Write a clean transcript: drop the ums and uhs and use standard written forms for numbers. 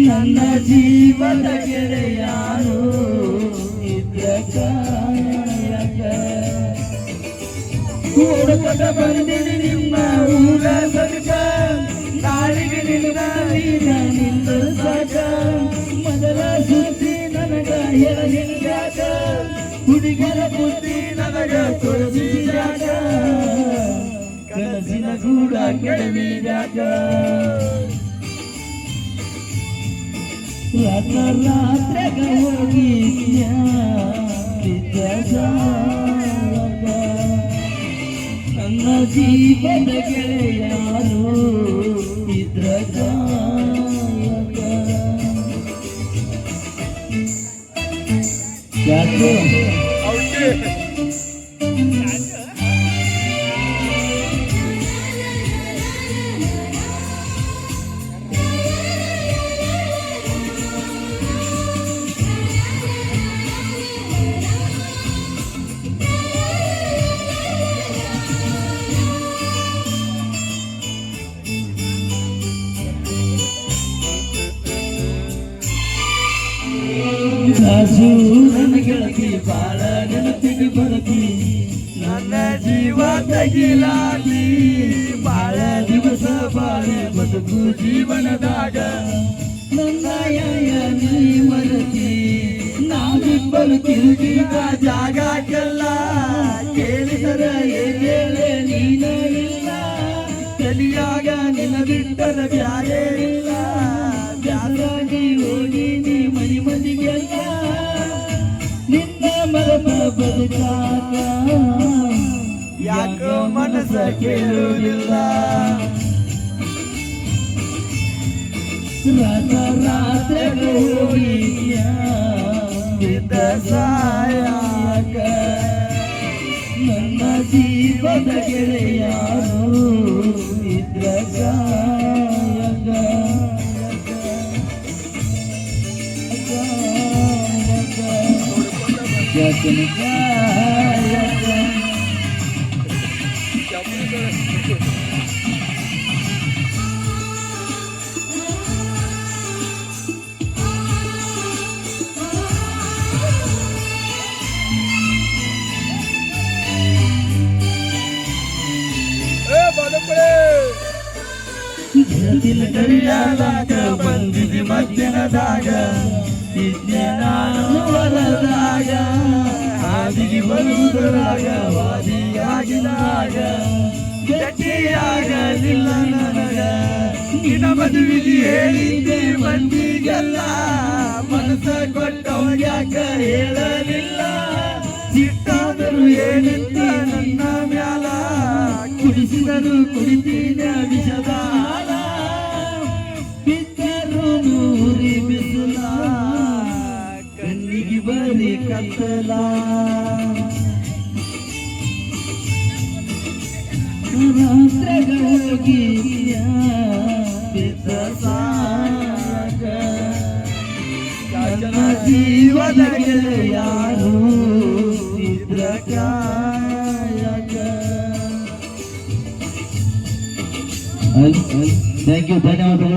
ನನ್ನ ಜೀವದ ಗೆಳೆಯಾನು ಇದ್ರ ಕಾಯಕ ಹುಡುಕದ ಬಂದಿನಿ ನಿಮ್ಮ ಊರ ಸದಕ ನಾಳಿಗೆ ನಿನ್ನ ಸಾಕ ಮೊದಲ ಸುದ್ದಿ ನನಗ ಹೇಳಿದ್ಯಾಕ ಹುಡುಗರ ಬುದ್ಧಿ ನನಗ ತೋರಿಸಿದ್ಯಾಕ ಕನಸಿನ ಗೂಡ ಕೆಡವಿದ್ಯಾಕ ರಾತ್ರಾತ್ರೆಗ ಹೋಗಿದ್ಯಾ ನನ್ನ ಜೀವದ ಗೆಳೆಯಾರು ಇದ್ರ ಯಾಕೆ ನನ್ನ ಗೆಳತಿ ಬಾಳ ನೆನಪಿಗೆ ಬರತಿ ನನ್ನ ಜೀವ ತಗಿಲಾತಿ ಬಾಳ ದಿವಸ ಬಾಳೆ ಬದುಕು ಜೀವನದಾಗ ನನ್ನ ನೀ ಮರತಿ ನಾವಿಬ್ಬರು ತಿರುಗಿದ ಜಾಗಕ್ಕೆಲ್ಲ ಕೇಳಿದರ ಏನೇಳೆ ನೀನ ಇಲ್ಲ ತಲಿಯಾಗ ನಿನ್ನ ಬಿಟ್ಟರ ಬ್ಯಾರೆ ಇಲ್ಲ ಬ್ಯಾರಾಗಿ ಹೋಗಿ ನೀ ಮನಿ ಮನಿಗೆಲ್ಲ ನಿನ್ನ ಮರಮ ಬದುಕಾಗ ಯಾಕೋ ಮನಸ್ಸ ಕೇಳುವುದಿಲ್ಲ ರಾತ್ರಿ ಹೋಗಿಯ ಬಿದ್ದ ಸಾಯಾಗ ನನ್ನ ಜೀವದ ಗೆಳೆಯಾರು ಇದ್ರ ಕಾಯಗ ಕರಿಯಾದಾಗ ಬಂದಿದೆ ಮಧ್ಯಾಹ್ನದಾಗ ಇದ್ದೆ ನಾನು ಹೊರದಾಗ ಹಾದಿಗೆ ಬರುವುದರಾಗ ವಾದಿಯಾಗಿದಾಗ ಗಟ್ಟಿಯಾಗಲಿಲ್ಲ ನನಗ ನಿನ್ನ ಮದುವೆಗೆ ಹೇಳಿದ್ದೆ ಮಂದಿಗೆಲ್ಲ ಮನಸ್ಸ ಕೊಟ್ಟವ್ಯಾಕ ಹೇಳಲಿಲ್ಲ ಸಿಟ್ಟಾದರೂ ಏನಿತ್ತ ನನ್ನ ಮ್ಯಾಲ ಕುಡಿಸಿದರು ಕುಡಿತೀನ ವಿಷದ ಹಾಲ ಬಿದ್ದರು ನೂರಿ ಬಿಸಿಲ ಕಣ್ಣಿಗೆ ಬರಿ ಕತ್ತಲ ರಾತ್ರಿಗೋಗಿ ಬಿದ್ದ ಸಾಗ ನನ್ನ ಜೀವದ ಗೆಳೆಯಾರು ಇದ್ರ ಕಾಯಕ. ಥ್ಯಾಂಕ್ ಯು, ಧನ್ಯವಾದಗಳು.